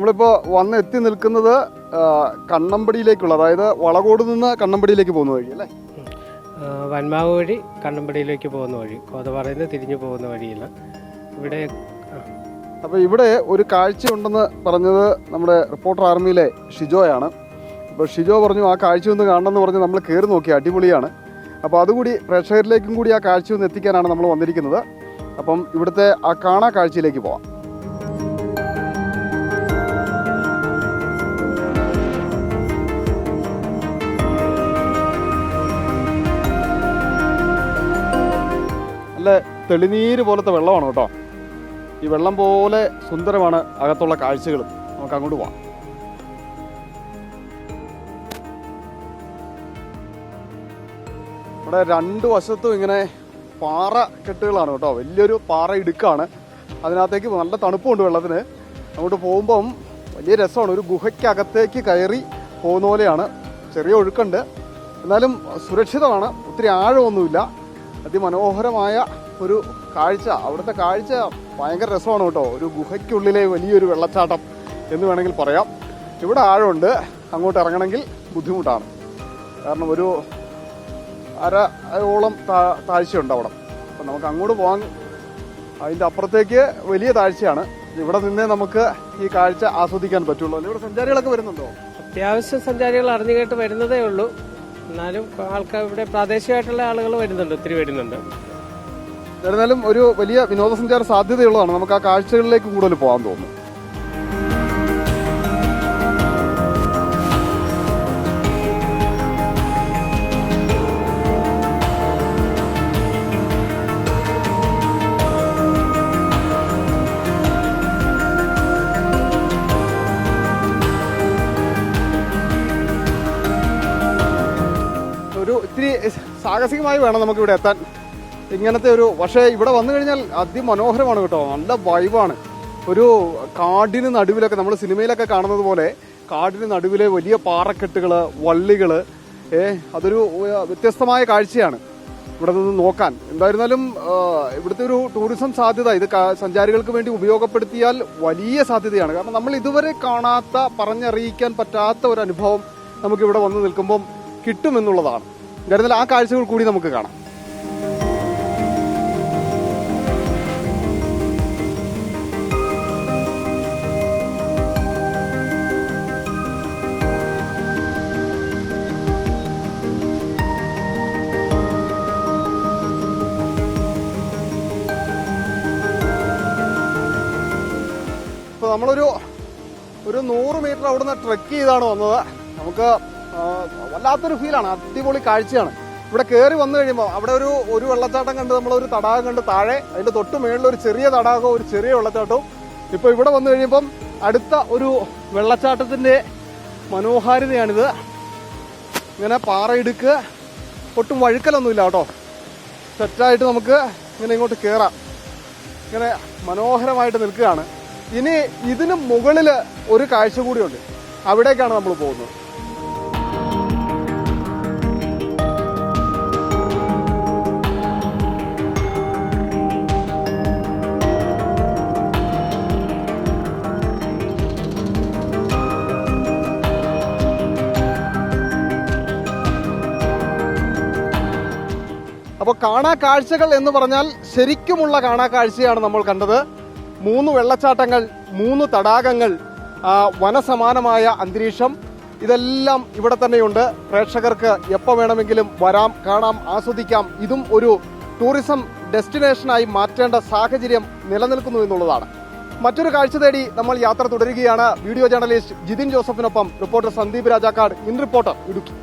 നമ്മളിപ്പോൾ എത്തി നിൽക്കുന്നത് കണ്ണമ്പടിയിലേക്കുള്ള, അതായത് വളകോട് നിന്ന് കണ്ണമ്പടിയിലേക്ക് പോകുന്ന വഴി അല്ലേ? വന്മാവ് വഴി കണ്ണമ്പടിയിലേക്ക് പോകുന്ന വഴി, കോതപാറയിൽ നിന്ന് തിരിഞ്ഞു പോകുന്ന വഴിയില്ല ഇവിടെ. അപ്പോൾ ഇവിടെ ഒരു കാഴ്ചയുണ്ടെന്ന് പറഞ്ഞത് നമ്മുടെ റിപ്പോർട്ടർ ആർമിയിലെ ഷിജോയാണ്. അപ്പോൾ ഷിജോ പറഞ്ഞു ആ കാഴ്ച ഒന്ന് കാണണമെന്ന് പറഞ്ഞ് നമ്മൾ കയറി നോക്കി, അടിപൊളിയാണ്. അപ്പോൾ അതുകൂടി പ്രേക്ഷകരിലേക്കും കൂടി ആ കാഴ്ച ഒന്ന് എത്തിക്കാനാണ് നമ്മൾ വന്നിരിക്കുന്നത്. അപ്പം ഇവിടുത്തെ ആ കാണാ കാഴ്ചയിലേക്ക് പോവാം. നല്ല തെളിനീര് പോലത്തെ വെള്ളമാണ് കേട്ടോ. ഈ വെള്ളം പോലെ സുന്ദരമാണ് അകത്തുള്ള കാഴ്ചകളും. നമുക്ക് അങ്ങോട്ട് പോവാം. ഇവിടെ രണ്ട് വശത്തും ഇങ്ങനെ പാറ കെട്ടുകളാണ് കേട്ടോ. വലിയൊരു പാറ ഇടുക്കാണ്. അതിനകത്തേക്ക് നല്ല തണുപ്പുണ്ട് വെള്ളത്തിന്. അങ്ങോട്ട് പോകുമ്പം വലിയ രസമാണ്. ഒരു ഗുഹയ്ക്കകത്തേക്ക് കയറി പോകുന്ന പോലെയാണ്. ചെറിയ ഒഴുക്കുണ്ട്, എന്നാലും സുരക്ഷിതമാണ്. ഒത്തിരി ആഴമൊന്നുമില്ല. അതിമനോഹരമായ ഒരു കാഴ്ച. അവിടുത്തെ കാഴ്ച ഭയങ്കര രസമാണ് കേട്ടോ. ഒരു ഗുഹയ്ക്കുള്ളിലെ വലിയൊരു വെള്ളച്ചാട്ടം എന്ന് വേണമെങ്കിൽ പറയാം. ഇവിടെ ആഴമുണ്ട്, അങ്ങോട്ട് ഇറങ്ങണമെങ്കിൽ ബുദ്ധിമുട്ടാണ്. കാരണം ഒരു അരയോളം താഴ്ചയുണ്ട് അവിടെ. അപ്പം നമുക്ക് അങ്ങോട്ട് പോകാൻ, അതിൻ്റെ അപ്പുറത്തേക്ക് വലിയ താഴ്ചയാണ്. ഇവിടെ നിന്നേ നമുക്ക് ഈ കാഴ്ച ആസ്വദിക്കാൻ പറ്റുള്ളൂ. അല്ലെ, ഇവിടെ സഞ്ചാരികളൊക്കെ വരുന്നുണ്ടോ? അത്യാവശ്യം സഞ്ചാരികൾ അറിഞ്ഞു കേട്ട് വരുന്നതേ ഉള്ളൂ. എന്നാലും ആൾക്കാർ ഇവിടെ പ്രാദേശികമായിട്ടുള്ള ആളുകൾ വരുന്നുണ്ട്, ഒത്തിരി വരുന്നുണ്ട്. എന്നാലും ഒരു വലിയ വിനോദസഞ്ചാര സാധ്യതയുള്ളതാണ്. നമുക്ക് ആ കാഴ്ചകളിലേക്ക് കൂടുതൽ പോകാൻ തോന്നുന്നു. ഇത്തിരി സാഹസികമായി വേണം നമുക്കിവിടെ എത്താൻ. ഇങ്ങനത്തെ ഒരു, പക്ഷേ ഇവിടെ വന്നു കഴിഞ്ഞാൽ അതിമനോഹരമാണ് കേട്ടോ. നല്ല വൈബാണ്. ഒരു കാടിന് നടുവിലൊക്കെ, നമ്മൾ സിനിമയിലൊക്കെ കാണുന്നത് പോലെ കാടിന് നടുവിലെ വലിയ പാറക്കെട്ടുകൾ, വള്ളികൾ, അതൊരു വ്യത്യസ്തമായ കാഴ്ചയാണ് ഇവിടെ നിന്ന് നോക്കാൻ. എന്തായിരുന്നാലും ഇവിടുത്തെ ഒരു ടൂറിസം സാധ്യത, ഇത് സഞ്ചാരികൾക്ക് വേണ്ടി ഉപയോഗപ്പെടുത്തിയാൽ വലിയ സാധ്യതയാണ്. കാരണം നമ്മൾ ഇതുവരെ കാണാത്ത, പറഞ്ഞറിയിക്കാൻ പറ്റാത്ത ഒരു അനുഭവം നമുക്കിവിടെ വന്ന് നിൽക്കുമ്പം കിട്ടുമെന്നുള്ളതാണ്. എന്തായിരുന്നാലും ആ കാഴ്ചകൾ കൂടി നമുക്ക് കാണാം. ഇപ്പോൾ നമ്മളൊരു 100 മീറ്റർ അവിടുന്ന് ട്രെക്ക് ചെയ്താണ് വന്നത്. നമുക്ക് വല്ലാത്തൊരു ഫീലാണ്. അടിപൊളി കാഴ്ചയാണ്. ഇവിടെ കയറി വന്നു കഴിയുമ്പോൾ അവിടെ ഒരു വെള്ളച്ചാട്ടം കണ്ട്, നമ്മളൊരു തടാകം കണ്ട്, താഴെ അതിൻ്റെ തൊട്ട് മേളിൽ ഒരു ചെറിയ തടാകവും ഒരു ചെറിയ വെള്ളച്ചാട്ടവും. ഇപ്പോൾ ഇവിടെ വന്നു കഴിയുമ്പം അടുത്ത ഒരു വെള്ളച്ചാട്ടത്തിൻ്റെ മനോഹാരിതയാണിത്. ഇങ്ങനെ പാറയിടുക്ക്, ഒട്ടും വഴുക്കലൊന്നുമില്ല കേട്ടോ. സെറ്റായിട്ട് നമുക്ക് ഇങ്ങനെ ഇങ്ങോട്ട് കയറാം. ഇങ്ങനെ മനോഹരമായിട്ട് നിൽക്കുകയാണ്. ഇനി ഇതിന് മുകളിൽ ഒരു കാഴ്ച കൂടിയുണ്ട്. അവിടേക്കാണ് നമ്മൾ പോകുന്നത്. അപ്പോൾ കാണാ കാഴ്ചകൾ എന്ന് പറഞ്ഞാൽ ശരിക്കുമുള്ള കാണാ കാഴ്ചയാണ് നമ്മൾ കണ്ടത്. 3 വെള്ളച്ചാട്ടങ്ങൾ, 3 തടാകങ്ങൾ, വനസമാനമായ അന്തരീക്ഷം, ഇതെല്ലാം ഇവിടെ തന്നെയുണ്ട്. പ്രേക്ഷകർക്ക് എപ്പോൾ വേണമെങ്കിലും വരാം, കാണാം, ആസ്വദിക്കാം. ഇതും ഒരു ടൂറിസം ഡെസ്റ്റിനേഷനായി മാറ്റേണ്ട സാഹചര്യം നിലനിൽക്കുന്നു എന്നുള്ളതാണ്. മറ്റൊരു കാഴ്ച തേടി നമ്മൾ യാത്ര തുടരുകയാണ്. വീഡിയോ ജേർണലിസ്റ്റ് ജിതിൻ ജോസഫിനൊപ്പം reporter Sandeep Rajakkad, in reporter Idukki.